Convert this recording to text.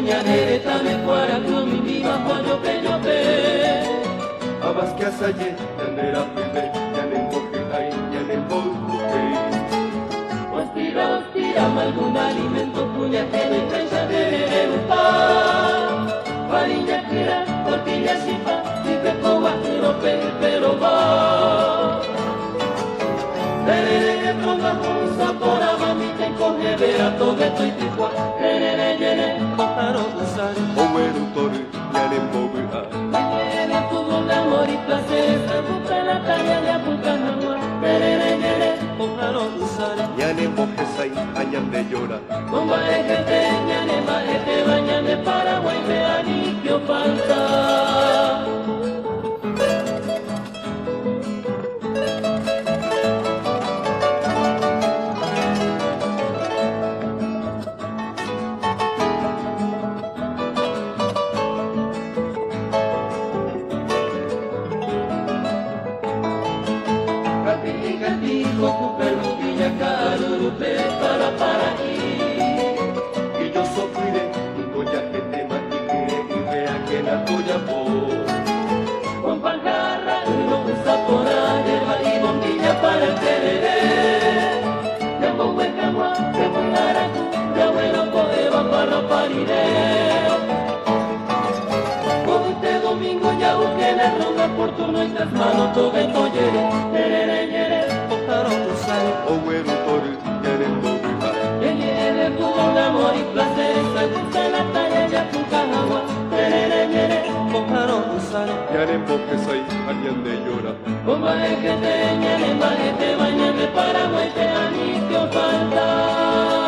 ñanere tame cuara kumi viva pollo peño pe. Abas que asaye, ñanera pide, ñanen boque ay, ñanen boque. Ostira algún alimento cuya que no engancha de pan. Farina kira, tortilla sipa, sipe coba, pero va. Terere tronga con sabor a mami, te encoge vera todo esto y tigua. Terere yere, ojaro usar. Oweru tore, ñanen bogue ay. Terere tuvo el amor y placer, se busca la talla de apucajama. Terere yere, ojaro usar. Ñanen bogue say, añan de llora. Bomba ejete, ñane majete, bañane Paraguay, me aliquio falta. Dijo tu perrutilla carurupe para aquí. Y yo sofriré, un goya que te matique, y vea que la tuya por. Con pancarra y no usa por lleva y bombilla para el tereré. Campo huecamua, que buen aracu, de abuelo poeba para pariré. Con este domingo ya busqué la ronda por tu nuestras manos, todo esto yere, tereré yere. Oweru tore, ñanen bogue ay. El yere tuvo un amor y placer, se gusta la talla de Apucajagua. Terere yere, ojaro usar. Ñanen bogue say, añan de llora. Bomba ejete, ñane majete, bañane Paraguay, te aniquio falta.